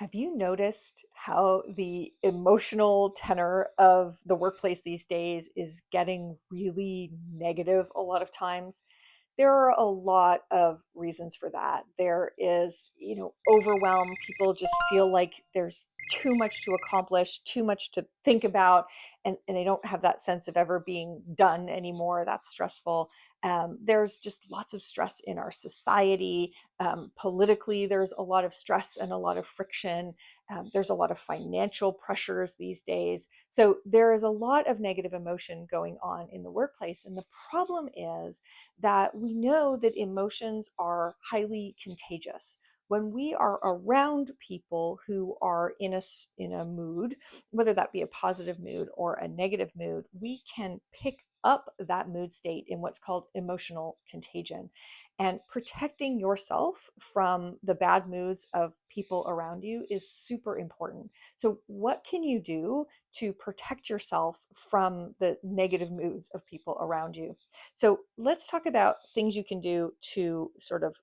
Have you noticed how the emotional tenor of the workplace these days is getting really negative a lot of times? There are a lot of reasons for that. There is, overwhelm. People just feel like there's too much to accomplish, too much to think about, and they don't have that sense of ever being done anymore. That's stressful. There's just lots of stress in our society. Politically, there's a lot of stress and a lot of friction. There's a lot of financial pressures these days. So there is a lot of negative emotion going on in the workplace. And the problem is that we know that emotions are highly contagious. When we are around people who are in a mood, whether that be a positive mood or a negative mood, we can pick up that mood state in what's called emotional contagion. And protecting yourself from the bad moods of people around you is super important. So, what can you do to protect yourself from the negative moods of people around you? So, let's talk about things you can do to sort of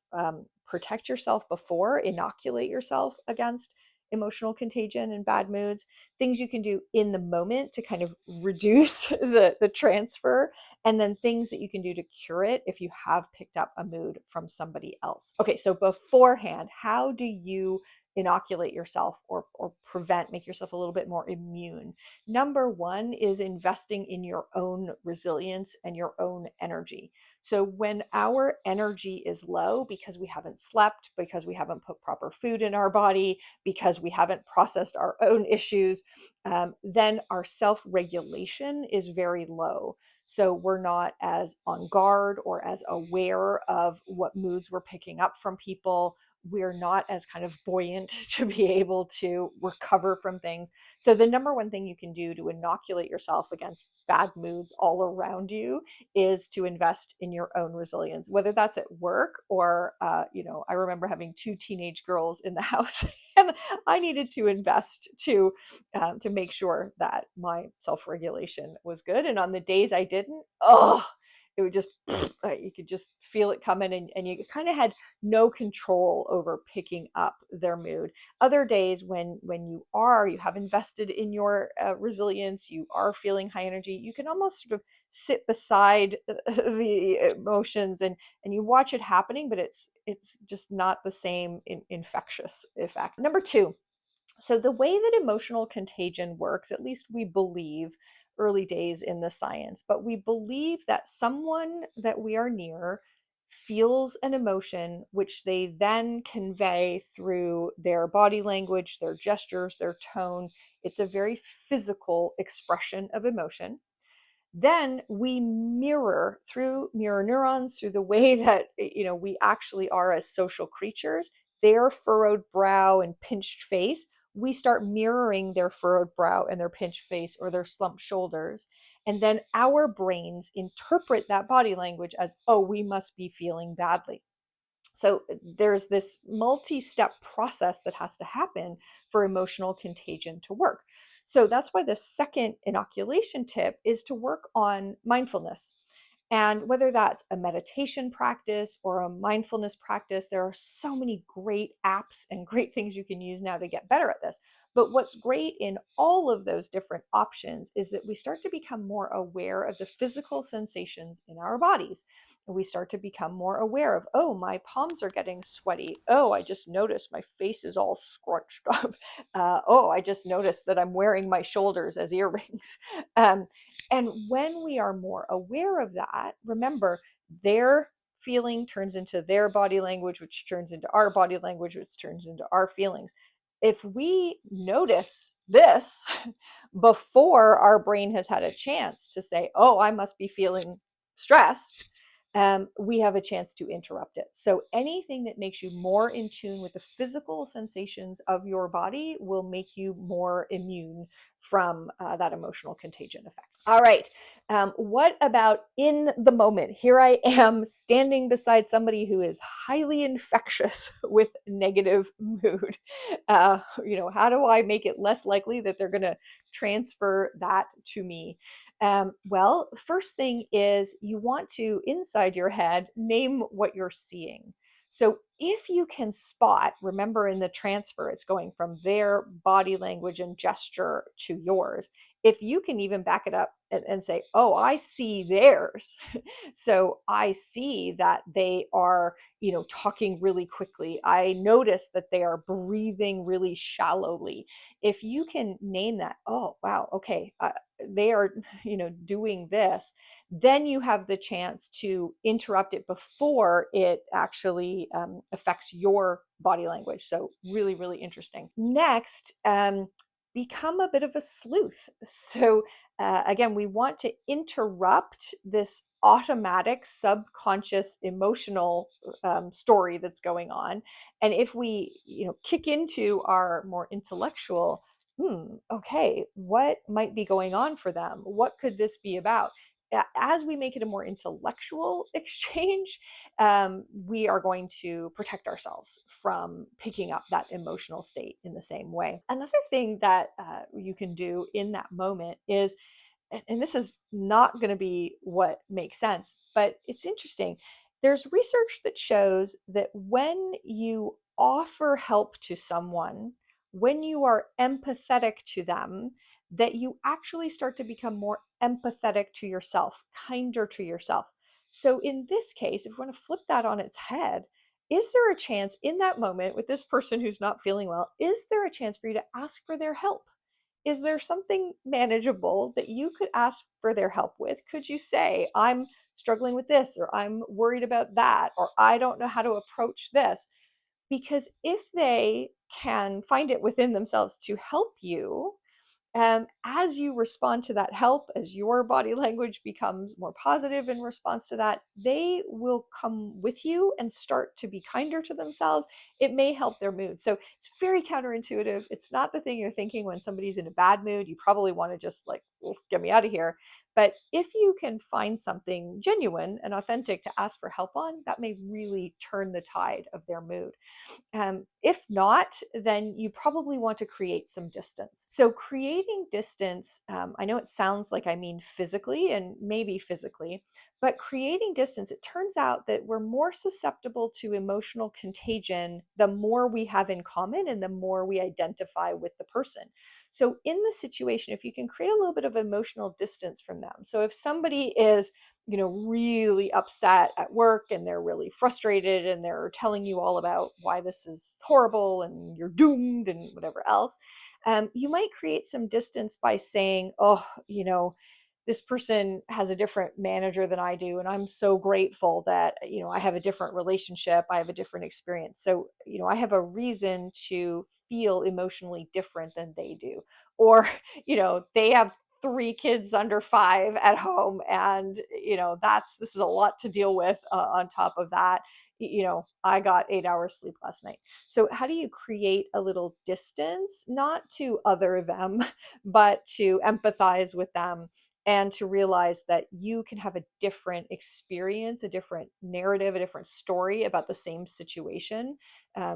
protect yourself before, inoculate yourself against emotional contagion and bad moods, things you can do in the moment to kind of reduce the transfer, and then things that you can do to cure it if you have picked up a mood from somebody else. Okay, so beforehand, how do you inoculate yourself or prevent, make yourself a little bit more immune? Number one is investing in your own resilience and your own energy. So when our energy is low because we haven't slept, because we haven't put proper food in our body, because we haven't processed our own issues, then our self regulation is very low. So we're not as on guard or as aware of what moods we're picking up from people. We're not as kind of buoyant to be able to recover from things. So, the number one thing you can do to inoculate yourself against bad moods all around you is to invest in your own resilience, whether that's at work or, I remember having two teenage girls in the house. And I needed to invest to make sure that my self-regulation was good. And on the days I didn't, it would just you could just feel it coming, and you kind of had no control over picking up their mood. Other days when you have invested in your resilience, you are feeling high energy, you can almost sort of sit beside the emotions, and you watch it happening, but it's just not the same infectious effect. Number two, so, the way that emotional contagion works, at least we believe, early days in the science, but we believe that someone that we are near feels an emotion which they then convey through their body language, their gestures, their tone. It's a very physical expression of emotion. Then we mirror through mirror neurons, through the way that we actually are as social creatures, their furrowed brow and pinched face. We start mirroring their furrowed brow and their pinched face or their slumped shoulders. And then our brains interpret that body language as, oh, we must be feeling badly. So there's this multi-step process that has to happen for emotional contagion to work. So that's why the second inoculation tip is to work on mindfulness. And whether that's a meditation practice or a mindfulness practice, there are so many great apps and great things you can use now to get better at this. But what's great in all of those different options is that we start to become more aware of the physical sensations in our bodies. And we start to become more aware of, oh, my palms are getting sweaty. Oh, I just noticed my face is all scrunched up. Oh, I just noticed that I'm wearing my shoulders as earrings. Um, and when we are more aware of that, remember, their feeling turns into their body language, which turns into our body language, which turns into our feelings. If we notice this before our brain has had a chance to say, oh, I must be feeling stressed, we have a chance to interrupt it. So anything that makes you more in tune with the physical sensations of your body will make you more immune from that emotional contagion effect. All right. What about in the moment? Here I am standing beside somebody who is highly infectious with negative mood. How do I make it less likely that they're going to transfer that to me? Well, first thing is you want to, inside your head, name what you're seeing. So if you can spot, remember in the transfer, it's going from their body language and gesture to yours. If you can even back it up and say, oh, I see theirs. So I see that they are, talking really quickly. I notice that they are breathing really shallowly. If you can name that, oh, wow, okay, they are, doing this, then you have the chance to interrupt it before it actually affects your body language. So, really, really interesting. Next, become a bit of a sleuth. So, again, we want to interrupt this automatic subconscious emotional story that's going on. And if we kick into our more intellectual, okay, what might be going on for them, what could this be about, as we make it a more intellectual exchange, we are going to protect ourselves from picking up that emotional state in the same way. Another thing that you can do in that moment is, and this is not going to be what makes sense, but it's interesting. There's research that shows that when you offer help to someone, when you are empathetic to them, that you actually start to become more empathetic to yourself, kinder to yourself. So, in this case, if we want to flip that on its head, is there a chance in that moment with this person who's not feeling well? Is there a chance for you to ask for their help? Is there something manageable that you could ask for their help with? Could you say, I'm struggling with this, or I'm worried about that, or I don't know how to approach this? Because if they can find it within themselves to help you, as you respond to that help, as your body language becomes more positive in response to that, they will come with you and start to be kinder to themselves. It may help their mood. So it's very counterintuitive. It's not the thing you're thinking when somebody's in a bad mood. You probably want to just like, get me out of here. But if you can find something genuine and authentic to ask for help on, that may really turn the tide of their mood. If not, then you probably want to create some distance. So, creating distance, I know it sounds like I mean physically, and maybe physically, but creating distance, it turns out that we're more susceptible to emotional contagion the more we have in common and the more we identify with the person. So, in the situation, if you can create a little bit of emotional distance from them. So, if somebody is really upset at work and they're really frustrated and they're telling you all about why this is horrible and you're doomed and whatever else, you might create some distance by saying, oh, this person has a different manager than I do. And I'm so grateful that, I have a different relationship. I have a different experience. So, I have a reason to feel emotionally different than they do. Or, they have 3 kids under 5 at home, and this is a lot to deal with. On top of that, I got 8 hours sleep last night. So how do you create a little distance, not to other them, but to empathize with them, and to realize that you can have a different experience, a different narrative, a different story about the same situation,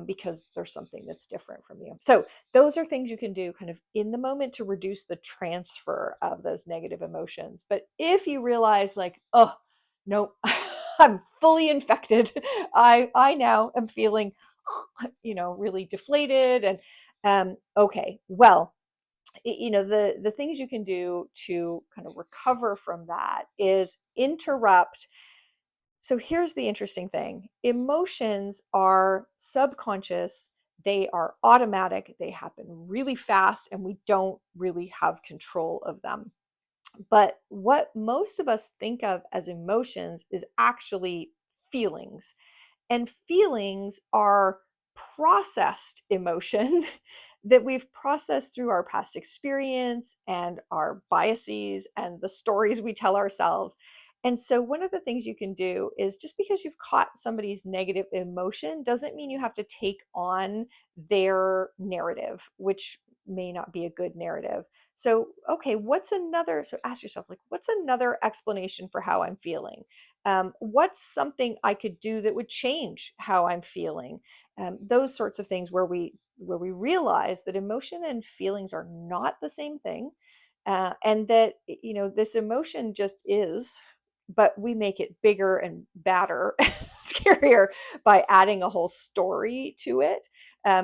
because there's something that's different from you. So those are things you can do kind of in the moment to reduce the transfer of those negative emotions. But if you realize like, oh, no, I'm fully infected, I now am feeling, really deflated, and okay, well, the things you can do to kind of recover from that is interrupt. So here's the interesting thing: emotions are subconscious, they are automatic, they happen really fast, and we don't really have control of them. But what most of us think of as emotions is actually feelings. And feelings are processed emotion that we've processed through our past experience and our biases and the stories we tell ourselves. And so, one of the things you can do is, just because you've caught somebody's negative emotion doesn't mean you have to take on their narrative, which may not be a good narrative. So, okay, so ask yourself, like, what's another explanation for how I'm feeling? What's something I could do that would change how I'm feeling? Those sorts of things, where we realize that emotion and feelings are not the same thing, and that this emotion just is, but we make it bigger and badder scarier by adding a whole story to it,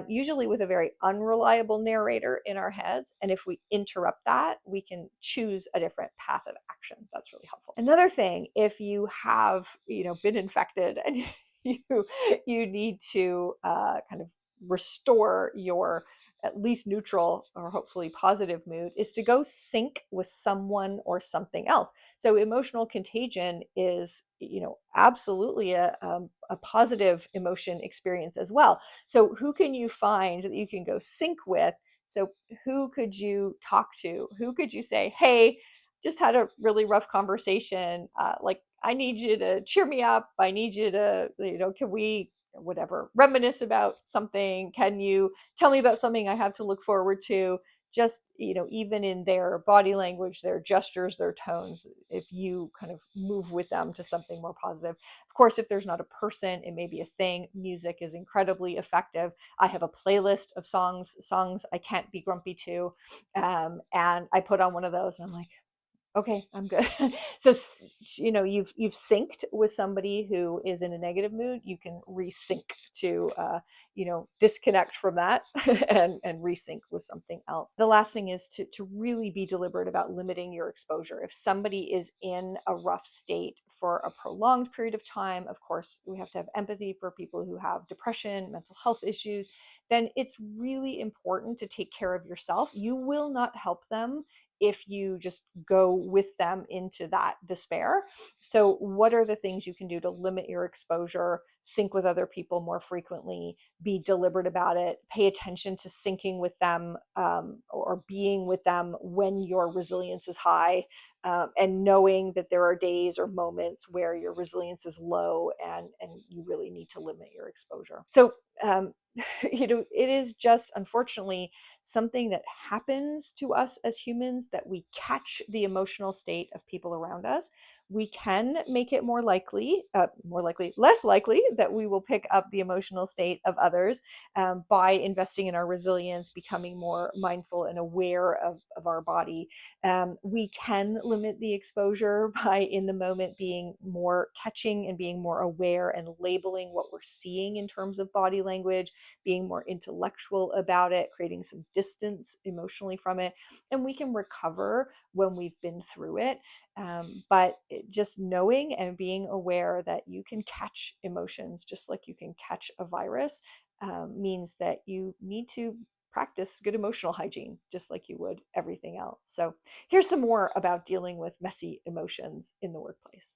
usually with a very unreliable narrator in our heads. And if we interrupt that, we can choose a different path of action. That's really helpful. Another thing, if you have, been infected and you you need to kind of restore your at least neutral or hopefully positive mood, is to go sync with someone or something else. So emotional contagion is, absolutely a positive emotion experience as well. So who can you find that you can go sync with? So who could you talk to? Who could you say, hey, just had a really rough conversation. Like, I need you to cheer me up. I need you to, can we, whatever, reminisce about something? Can you tell me about something I have to look forward to? Just, even in their body language, their gestures, their tones, if you kind of move with them to something more positive. Of course, if there's not a person, it may be a thing. Music is incredibly effective. I have a playlist of songs I can't be grumpy to. And I put on one of those and I'm like, okay, I'm good. So, you've synced with somebody who is in a negative mood. You can resync to, disconnect from that and resync with something else. The last thing is to really be deliberate about limiting your exposure. If somebody is in a rough state for a prolonged period of time, of course, we have to have empathy for people who have depression, mental health issues. Then it's really important to take care of yourself. You will not help them if you just go with them into that despair. So, what are the things you can do to limit your exposure, sync with other people more frequently, be deliberate about it, pay attention to syncing with them, or being with them when your resilience is high, and knowing that there are days or moments where your resilience is low and you really need to limit your exposure. So, it is just unfortunately something that happens to us as humans, that we catch the emotional state of people around us. We can make it less likely that we will pick up the emotional state of others, by investing in our resilience, becoming more mindful and aware of our body. We can limit the exposure by, in the moment, being more catching and being more aware and labeling what we're seeing in terms of body language, being more intellectual about it, creating some distance emotionally from it. And we can recover when we've been through it. But just knowing and being aware that you can catch emotions just like you can catch a virus, means that you need to practice good emotional hygiene just like you would everything else. So here's some more about dealing with messy emotions in the workplace.